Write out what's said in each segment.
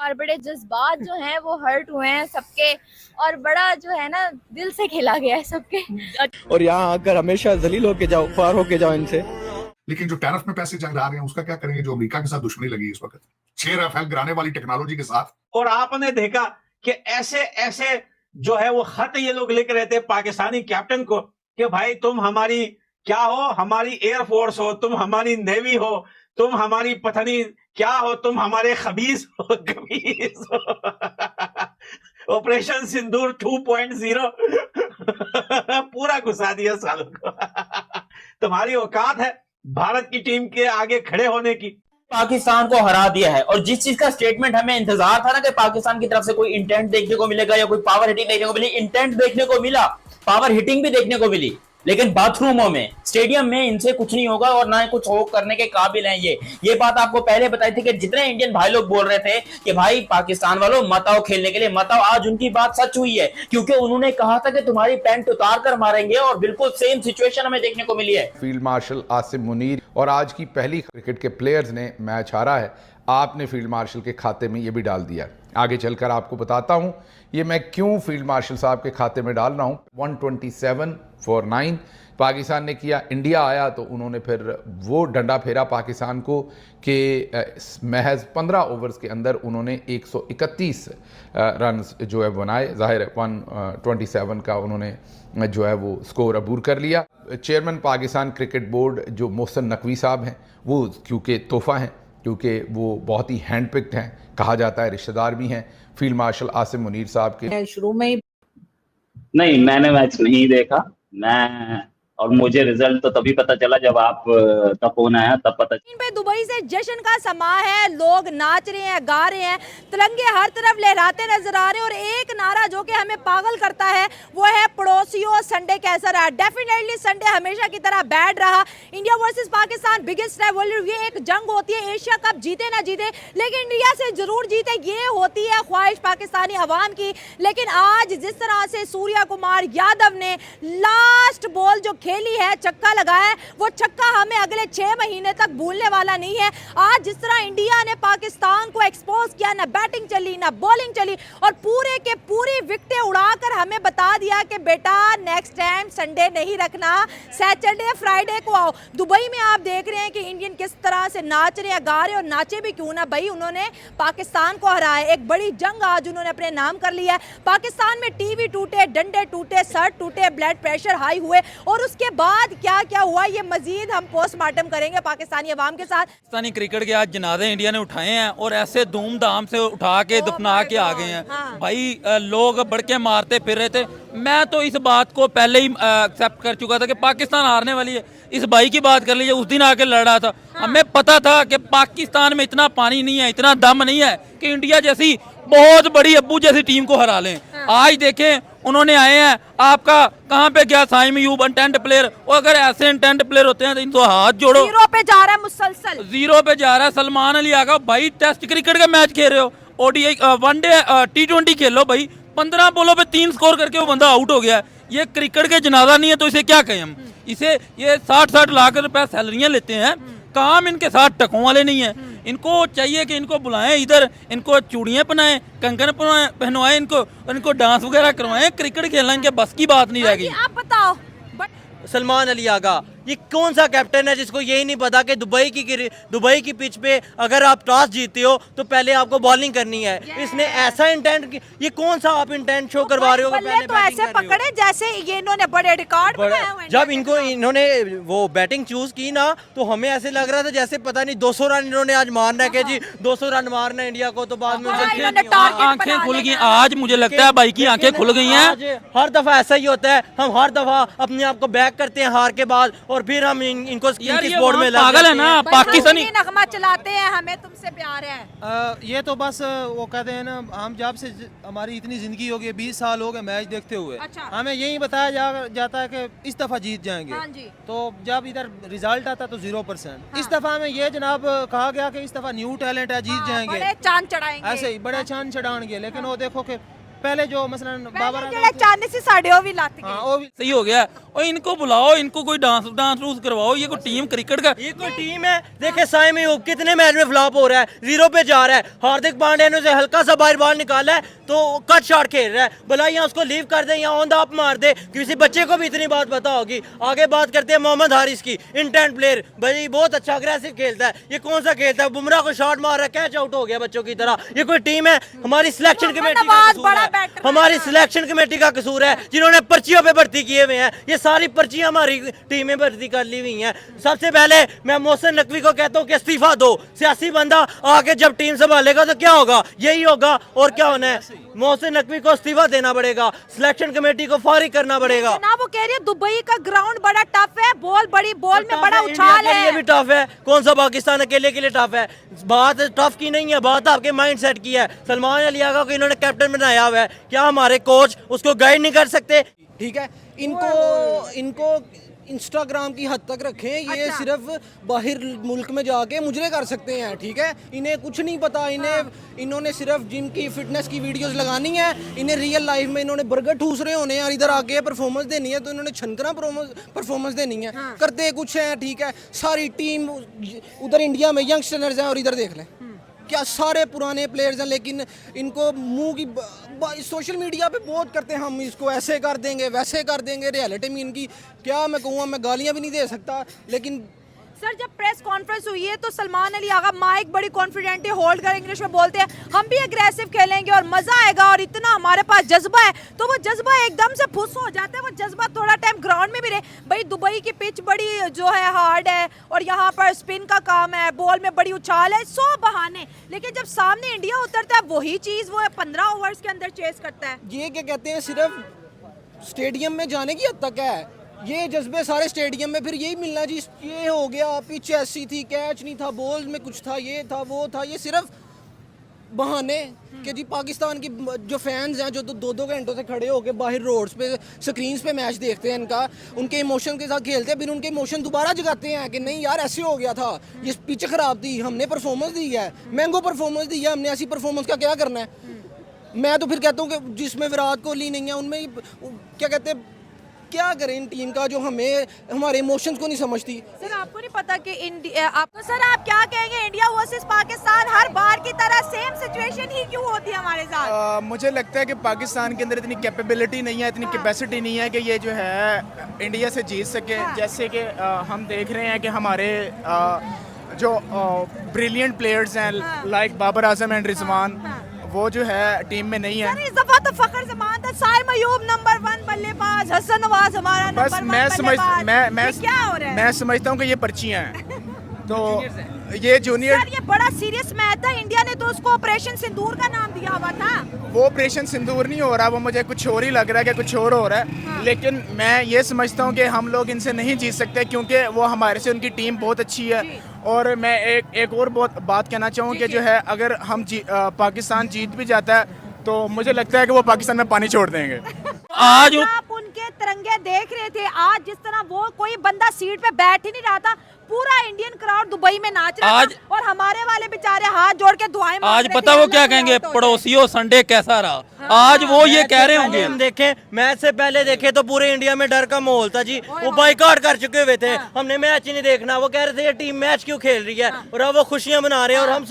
और बड़े जज्बात जो हैं वो हर्ट हुए हैं सबके, और बड़ा जो है ना दिल से खेला गया है सबके। और यहाँ आकर हमेशा जलील होके जाओ, ख्वार होके जाओ इनसे। लेकिन जो टैरिफ में पैसे जंग रहे हैं उसका क्या करेंगे, जो अमेरिका के साथ दुश्मनी लगी इस वक्त 6 राफेल गिराने वाली टेक्नोलॉजी के साथ। और आपने देखा कि ऐसे ऐसे जो है वो खत ये लोग लिख रहे थे पाकिस्तानी कैप्टन को कि भाई तुम हमारी क्या हो, हमारी एयरफोर्स हो, तुम हमारी नेवी हो, तुम हमारी पत्नी क्या हो, तुम हमारे खबीज हो, खबीज हो। ऑपरेशन सिंदूर 2.0 पूरा घुसा दिया सालों को। तुम्हारी औकात है भारत की टीम के आगे खड़े होने की। पाकिस्तान को हरा दिया है, और जिस चीज का स्टेटमेंट हमें इंतजार था ना कि पाकिस्तान की तरफ से कोई इंटेंट देखने को मिलेगा या कोई पावर हिटिंग देखने को मिली, इंटेंट देखने को मिला, पावर हिटिंग भी देखने को मिली, लेकिन बाथरूमों में, स्टेडियम में इनसे कुछ नहीं होगा और ना ही कुछ हो करने के काबिल हैं ये बात आपको पहले बताई थी कि जितने इंडियन भाई लोग बोल रहे थे कि भाई पाकिस्तान वालों मत आओ खेलने के लिए, मत आओ, आज उनकी बात सच हुई है, क्योंकि उन्होंने कहा था कि तुम्हारी पैंट उतार कर मारेंगे, और बिल्कुल सेम सिचुएशन हमें देखने को मिली है। फील्ड मार्शल आसिम मुनीर और आज की पहली क्रिकेट के प्लेयर्स ने मैच हारा है, आपने फील्ड मार्शल के खाते में ये भी डाल दिया। आगे चलकर आपको बताता हूं ये मैं क्यों फील्ड मार्शल साहब के खाते में डाल रहा हूं। 127 for 9 पाकिस्तान ने किया, इंडिया आया तो उन्होंने फिर वो डंडा फेरा पाकिस्तान को कि महज 15 ओवर्स के अंदर उन्होंने 131 रन जो है बनाए। ज़ाहिर है 127 का उन्होंने जो है वो स्कोर अबूर कर लिया। चेयरमैन पाकिस्तान क्रिकेट बोर्ड जो मोहसिन नकवी साहब हैं वो क्योंकि तोहफ़ा हैं, क्योंकि वो बहुत ही हैंड पिक्ड हैं, कहा जाता है रिश्तेदार भी हैं फील्ड मार्शल आसिम मुनीर साहब के। शुरू में ही नहीं, मैंने मैच नहीं देखा, और मुझे रिजल्ट तो तभी पता चला जब आप का फोन आया, तब पता पे दुबई से जश्न का समा है, लोग नाच रहे हैं, गा रहे हैं, तिरंगे हर तरफ लहराते नजर आ रहे हैं, और एक नारा जो कि हमें पागल करता है वो है पड़ोसियों संडे कैसा रहा। डेफिनेटली संडे हमेशा की तरह बैड रहा। India versus Pakistan biggest rivalry, ये एक जंग होती है, एशिया कप जीते ना जीते लेकिन इंडिया से जरूर जीते, ये होती है ख्वाहिश पाकिस्तानी अवाम की। लेकिन आज जिस तरह से सूर्या कुमार यादव ने लास्ट बॉल जो खेली है, छक्का लगाया है, वो छक्का हमें अगले 6 महीने तक भूलने वाला नहीं है। आज जिस तरह इंडिया ने पाकिस्तान को एक्सपोज किया, ना बैटिंग चली ना बॉलिंग चली, और पूरे के पूरी विकेटें उड़ाकर हमें बता दिया कि बेटा नेक्स्ट टाइम संडे नहीं रखना, सैटरडे फ्राइडे को आओ। दुबई में आप देख रहे हैं कि इंडियन किस तरह से नाच रहे हैं, गा रहे हैं, और नाचे भी क्यों ना भाई, उन्होंने पाकिस्तान को हराया। एक बड़ी जंग आज उन्होंने अपने नाम कर लिया है। पाकिस्तान में टीवी टूटे, डंडे टूटे, सर टूटे, ब्लड प्रेशर हाई हुए, और उसके बाद क्या क्या हुआ ये मजीद हम पोस्टमार्टम करेंगे पाकिस्तानी अवाम के साथ। पाकिस्तानी क्रिकेट के आज जनाजे इंडिया ने उठाए हैं, और ऐसे धूमधाम से उठा के दफना के आ गए हैं। हाँ। भाई लोग बड़के मारते फिर रहे थे, मैं तो इस बात को पहले ही एक्सेप्ट कर चुका था कि पाकिस्तान हारने वाली है। इस भाई की बात कर लीजिए, उस दिन आके लड़ रहा था। हाँ। हमें पता था कि पाकिस्तान में इतना पानी नहीं है, इतना दम नहीं है कि इंडिया जैसी बहुत बड़ी अब्बू जैसी टीम को हरा लें। हाँ। आज देखें उन्होंने आए हैं, आपका कहाँ पे गया साइम यूब इंटेंट प्लेयर, और अगर ऐसे इंटेंट प्लेयर होते हैं तो इनको हाथ जोड़ो। 0 पे जा रहा है मुसलसल, 0 पे जा रहा है। सलमान अली आगा भाई टेस्ट क्रिकेट का मैच खेल रहे हो, ओडीआई वनडे T20 खेलो भाई, 15 बॉलों पे 3 स्कोर करके वो बंदा आउट हो गया। ये क्रिकेट के जनाजा नहीं है तो इसे क्या कहें हम। इसे ये 60-60 लाख रुपए सैलरियां लेते हैं, काम इनके साथ टकों वाले नहीं है। इनको चाहिए कि इनको बुलाएं इधर, इनको चूड़ियां पहनाएं, कंगन पहनवाएं, इनको डांस वगैरह करवाएं, क्रिकेट खेलना इनके बस की बात नहीं रह गई। आप बताओ सलमान अली आगा ये कौन सा कैप्टन है जिसको यही नहीं पता कि दुबई की पिच पे अगर आप टॉस जीते हो तो पहले आपको बॉलिंग करनी है। इसने ऐसा इंटेंट, ये कौन सा आप इंटेंट शो करवा रहे हो? पहले तो ऐसे पकड़े जैसे ये इन्होंने बड़े रिकॉर्ड बनाए हुए हैं। जब इन्होंने वो बैटिंग चूज की ना तो हमें ऐसे लग रहा था जैसे पता नहीं 200 रन इन्होंने आज मारना है कि जी 200 रन मारना है इंडिया को, तो बाद में आंखें खुल गई। आज मुझे लगता है भाई की आंखें खुल गई हैं। हर दफा ऐसा ही होता है, हम हर दफा अपने आप को बैक करते हैं हार के बाद, और फिर हम इनको स्पोर्ट में पागल है ना पाकिस्तानी नगमा चलाते हैं, हमें तुमसे प्यार है। ये तो बस वो कहते हैं ना, हम जब से हमारी इतनी जिंदगी हो गई, 20 साल हो गए मैच देखते हुए। अच्छा। हमें यही बताया जाता है कि इस दफा जीत जाएंगे। हाँ जी। तो जब इधर रिजल्ट आता तो 0%। हाँ। इस दफा हमें ये जनाब कहा गया कि इस दफा न्यू टैलेंट है, जीत जाएंगे, बड़े चांद चढ़ाएंगे, ऐसे ही बड़े चांद चढ़ाएंगे। लेकिन वो देखो कि पहले जो मसलन बाबर ਜਿਹੜੇ ਚਾਂਦੇ ਸੀ ਸਾਡੇ ਉਹ ਵੀ ਲੱਤ ਗਏ हाँ वो भी सही हो गया और इनको बुलाओ, इनको कोई डांस रूस करवाओ। ये कोई टीम क्रिकेट का ये कोई टीम है? देखे साइम अयूब कितने मैच में फ्लॉप हो रहा है, 0 पे जा रहा है। हार्दिक पांड्या ने उसे हल्का सा बाहर बॉल निकाला है तो कट शॉट खेल रहा है। भला यहाँ उसको लीव कर दे या ऑन द अप मार दे, किसी बच्चे को भी इतनी बात पता होगी। आगे बात करते हैं मोहम्मद हारिस की, इंटेंट प्लेयर भाई बहुत अच्छा अग्रेसिव खेलता है। ये कौन सा खेलता है? बुमराह को शॉट मार रहा है, कैच आउट हो गया बच्चों की तरह। ये कोई टीम है? हमारी सिलेक्शन कमेटी का कसूर है, हमारी सिलेक्शन कमेटी का कसूर है जिन्होंने पर्चियों पे भर्ती किए हुए हैं। ये सारी पर्चियां हमारी टीम में भर्ती कर ली हुई हैं। सबसे पहले मैं मोहसिन नकवी को कहता हूँ कि इस्तीफा दो। सियासी बंदा आके जब टीम संभालेगा तो क्या होगा? यही होगा और क्या होना है। मोहसिन नकवी को इस्तीफा देना पड़ेगा, सिलेक्शन कमेटी को फारिग करना पड़ेगा। जनाब वो कह रही है दुबई का ग्राउंड बड़ा टफ है, बॉल बड़ी बॉल में बड़ा उछाल है। ये भी टफ है। कौन सा पाकिस्तान अकेले के लिए टफ है? बात टफ की नहीं है, बात आपके माइंड सेट की है। सलमान अली आगा को इन्होंने कैप्टन बनाया हुआ है, क्या हमारे कोच उसको गाइड नहीं कर सकते? ठीक है, इनको इंस्टाग्राम की हद तक रखें। ये सिर्फ बाहर मुल्क में जाके मुजरे कर सकते हैं, ठीक है। इन्हें कुछ नहीं पता, इन्होंने सिर्फ जिम की फिटनेस की वीडियोस लगानी है। इन्हें रियल लाइफ में इन्होंने बर्गर ठूस रहे होने हैं और इधर आके परफॉर्मेंस देनी है तो इन्होंने छनकना परफॉर्मेंस देनी है। करते कुछ है, ठीक है। सारी टीम उधर इंडिया में यंगस्टर्स हैं और इधर देख लें क्या सारे पुराने प्लेयर्स हैं, लेकिन इनको मुंह की सोशल मीडिया पे बहुत करते हैं, हम इसको ऐसे कर देंगे वैसे कर देंगे। रियलिटी में इनकी क्या मैं कहूँगा, मैं गालियाँ भी नहीं दे सकता। लेकिन सर जब प्रेस कॉन्फ्रेंस हुई है तो सलमान अली आगा माइक बड़ी कॉन्फिडेंटली होल्ड कर इंग्लिश में बोलते हैं हम भी एग्रेसिव खेलेंगे और मजा आएगा और इतना हमारे पास जज्बा है। तो वो जज्बा एकदम से फुस हो जाता है, वो जज्बा थोड़ा टाइम ग्राउंड में भी रहे। भाई दुबई की पिच बड़ी जो है हार्ड है और यहाँ पर स्पिन का काम है, बॉल में बड़ी उछाल है, 100 बहाने। लेकिन जब सामने इंडिया उतरता है वही चीज वो 15 ओवर्स के अंदर चेस करता है। ये क्या कहते हैं, सिर्फ स्टेडियम में जाने की हद तक है ये जज्बे सारे स्टेडियम में। फिर यही मिलना जी, ये हो गया, पिच ऐसी थी, कैच नहीं था, बॉल में कुछ था, ये था वो था। ये सिर्फ बहाने कि जी पाकिस्तान की जो फैंस हैं जो 2-2 घंटों से खड़े होकर बाहर रोड्स पे स्क्रीन्स पे मैच देखते हैं, इनका उनके इमोशन के साथ खेलते हैं, फिर उनके इमोशन दोबारा जगाते हैं कि नहीं यार ऐसे हो गया था, ये पिच खराब थी, हमने परफॉर्मेंस दी है, मैंगो परफॉर्मेंस दी है हमने, ऐसी परफॉर्मेंस का क्या करना है। मैं तो फिर कहता हूँ कि जिसमें विराट कोहली नहीं है उनमें क्या कहते हैं, क्या करें इन टीम का जो हमारे इमोशंस को नहीं समझती। सर आपको नहीं पता कि आपको सर आप क्या कहेंगे, इंडिया वर्सेस पाकिस्तान हर बार की तरह सेम सिचुएशन ही क्यों होती है हमारे साथ? मुझे लगता है कि पाकिस्तान के अंदर इतनी कैपेबिलिटी नहीं है, इतनी कैपेसिटी नहीं है कि ये जो है इंडिया से जीत सके। जैसे कि हम देख रहे हैं कि हमारे जो ब्रिलियंट प्लेयर्स हैं लाइक बाबर आजम एंड रिजवान, वो जो है टीम में नहीं है। इस दफा तो फखर जमान था, साइम अयूब नंबर 1 बल्लेबाज, हसन नवाज हमारा बस नंबर 1 बल्लेबाज। क्या हो रहा है? मैं समझता हूँ कि ये पर्चियाँ हैं तो ये जूनियर। सर ये बड़ा सीरियस मैच था, इंडिया ने तो उसको ऑपरेशन सिंदूर का नाम दिया हुआ था। वो ऑपरेशन सिंदूर नहीं हो रहा, वो मुझे कुछ और ही लग रहा है कि कुछ और हो रहा है। हाँ। लेकिन मैं ये समझता हूँ कि हम लोग इनसे नहीं जीत सकते क्योंकि वो हमारे से उनकी टीम बहुत अच्छी है। और मैं एक और बात कहना चाहूँ कि जो है अगर हम पाकिस्तान जीत भी जाता है तो मुझे लगता है कि वो पाकिस्तान में पानी छोड़ देंगे। आज आप उनके तिरंगे देख रहे थे, आज जिस तरह वो कोई बंदा सीट पे बैठ ही नहीं रहा था, पूरा इंडियन क्राउड दुबई में नाच रहा था और हमारे वाले बेचारे हाथ जोड़ के दुआएं मांग आज पता वो क्या कहेंगे, पड़ोसियों संडे कैसा रहा। आज वो ये कह रहे होंगे। हम देखें मैच से पहले देखे तो पूरे इंडिया में डर का माहौल था जी, वो बाइकआउट कर चुके हुए थे, हमने मैच ही नहीं देखना। वो कह रहे थे ये टीम मैच क्यों खेल रही है और अब वो खुशियां मना रहे हैं और हम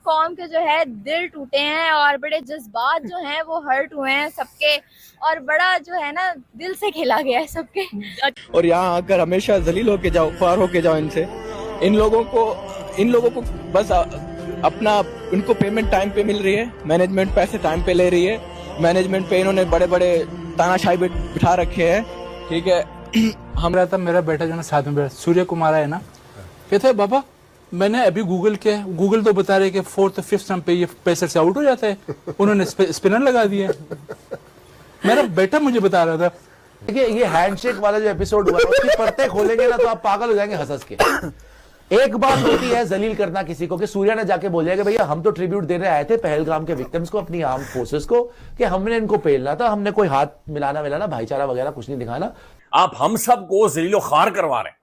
कौम के जो है दिल टूटे हैं और बड़े जज्बात जो हैं वो हर्ट हुए हैं सबके, और बड़ा जो है ना दिल से खेला गया है सबके। और यहाँ आकर हमेशा जलील होके जाओ, ख्वार होके जाओ इनसे। इन लोगों को बस अपना इनको पेमेंट टाइम पे मिल रही है, मैनेजमेंट पैसे टाइम पे ले रही है, मैनेजमेंट पे इन्होंने बड़े बड़े तानाशाही बिठा रखे हैं, ठीक है। हम रहता मेरा बेटा जो ना साथ में बैठा सूर्य कुमार है ना, कहते हैं बाबा मैंने अभी गूगल तो बता रहे कि 4th 5th स्टंप पे ये पेसर से आउट हो जाता है, उन्होंने स्पिनर लगा दिया। मेरा बेटा मुझे बता रहा था। देखिए ये हैंडशेक वाला जो एपिसोड हुआ उसकी परतें खोलेंगे ना तो आप पागल हो जाएंगे हंस के। एक बात होती है जलील करना किसी को, कि सूर्या ने जाके बोल दिया कि भैया हम तो ट्रिब्यूट देने आए थे पहलगाम के विक्टिम्स को, अपनी आर्म फोर्सेस को, कि हमने इनको पेलना था, हमने कोई हाथ मिलाना भाईचारा वगैरह कुछ नहीं दिखाना। आप हम सबको जलीलो खार करवा रहे हैं।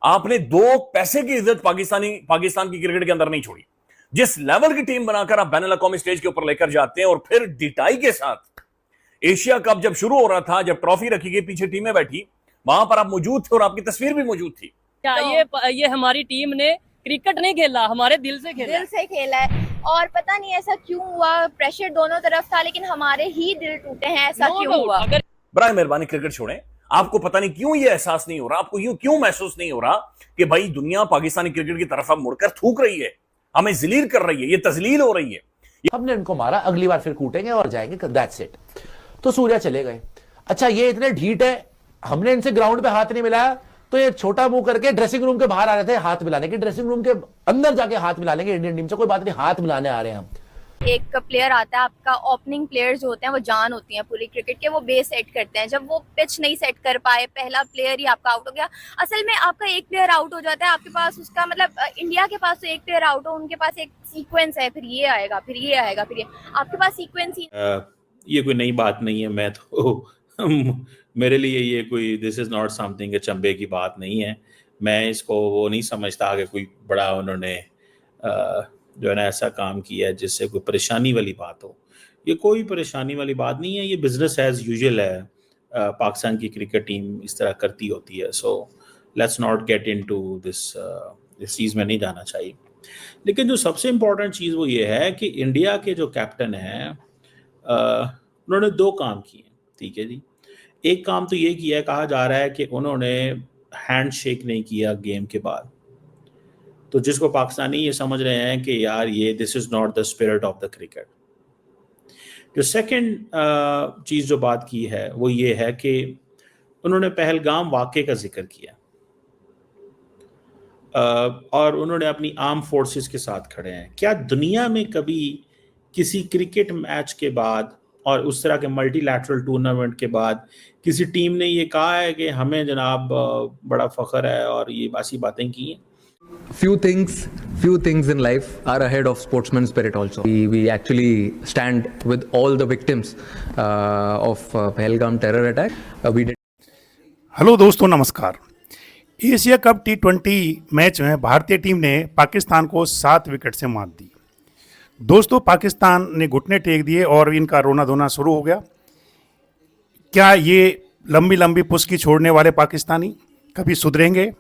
आपने 2 पैसे की इज्जत पाकिस्तान की क्रिकेट के अंदर नहीं छोड़ी। जिस लेवल की टीम बनाकर आप बैनुल अक़वामी स्टेज के ऊपर लेकर जाते हैं और फिर डिटाई के साथ एशिया कप जब शुरू हो रहा था, जब ट्रॉफी रखी गई, पीछे टीमें बैठी, वहां पर आप मौजूद थे और आपकी तस्वीर भी मौजूद थी। क्या ये हमारी टीम ने क्रिकेट नहीं खेला, हमारे दिल से खेला, दिल से खेला है। और पता नहीं ऐसा क्यों हुआ, प्रेशर दोनों तरफ था लेकिन हमारे ही दिल टूटे हैं, ऐसा क्यों हुआ? बराए मेहरबानी क्रिकेट छोड़ें। आपको पता नहीं क्यों ये एहसास नहीं हो रहा, आपको यूं क्यों महसूस नहीं हो रहा कि भाई दुनिया पाकिस्तानी क्रिकेट की तरफ अब मुड़कर थूक रही है, हमें जलील कर रही है, ये तजलील हो रही है। हमने इनको मारा, अगली बार फिर कूटेंगे और जाएंगे, दैट्स इट। तो सूर्या चले गए। अच्छा, ये इतने ढीठ है, हमने इनसे ग्राउंड पे हाथ नहीं मिलाया तो ये छोटा मुंह करके ड्रेसिंग रूम के बाहर आ रहे थे हाथ मिलाने के, ड्रेसिंग रूम के अंदर जाके हाथ मिला लेंगे इंडियन टीम से, कोई बात नहीं, हाथ मिलाने आ रहे हैं हम। एक प्लेयर आता है आपका, ओपनिंग प्लेयर जो होते हैं वो जान होती हैं पूरी क्रिकेट के, वो बेस सेट करते हैं। जब वो पिच नहीं सेट कर पाए, पहला प्लेयर ही आपका आउट हो गया। असल में आपका एक प्लेयर आउट हो जाता है, आपके पास उसका मतलब इंडिया के पास तो एक प्लेयर आउट हो, उनके पास एक सीक्वेंस है, फिर ये आएगा, फिर ये आएगा, फिर ये, आपके पास सीक्वेंस ही ये कोई नई बात नहीं है। मैं तो मेरे लिए ये कोई दिस इज नॉट समथिंग चंबे की बात नहीं है। मैं इसको वो नहीं समझता कि कोई बड़ा उन्होंने जो है ना ऐसा काम किया है जिससे कोई परेशानी वाली बात हो। ये कोई परेशानी वाली बात नहीं है, ये बिजनेस एज यूजुअल है। पाकिस्तान की क्रिकेट टीम इस तरह करती होती है। So let's not get into this चीज़ में नहीं जाना चाहिए। लेकिन जो सबसे इम्पोर्टेंट चीज़ वो ये है कि इंडिया के जो कैप्टन हैं उन्होंने दो काम किए, ठीक है जी। एक काम तो ये किया है, कहा जा रहा है कि उन्होंने हैंड शेक नहीं किया गेम के बाद, तो जिसको पाकिस्तानी ये समझ रहे हैं कि यार ये this is not the spirit of the cricket. जो सेकंड चीज़ जो बात की है वो ये है कि उन्होंने पहलगाम वाक़े का जिक्र किया और उन्होंने अपनी आर्म फोर्सेस के साथ खड़े हैं। क्या दुनिया में कभी किसी क्रिकेट मैच के बाद और उस तरह के मल्टीलैटरल टूर्नामेंट के बाद किसी टीम ने ये कहा है कि हमें जनाब बड़ा फ़ख्र है और ये ऐसी बातें की हैं? Few things in life are ahead of sportsman spirit also. We actually stand with all the victims of Pahalgam terror attack. We did. Hello दोस्तों, नमस्कार। एशिया कप T20 मैच में भारतीय टीम ने पाकिस्तान को 7 विकेट से मात दी। दोस्तों, पाकिस्तान ने घुटने टेक दिए और इनका रोना धोना शुरू हो गया। क्या ये लंबी लंबी पुस्की छोड़ने वाले पाकिस्तानी कभी सुधरेंगे?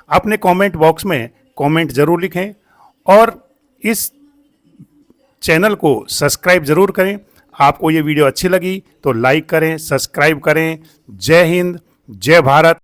अपने कमेंट बॉक्स में कमेंट ज़रूर लिखें और इस चैनल को सब्सक्राइब ज़रूर करें। आपको ये वीडियो अच्छी लगी तो लाइक करें, सब्सक्राइब करें। जय हिंद, जय भारत।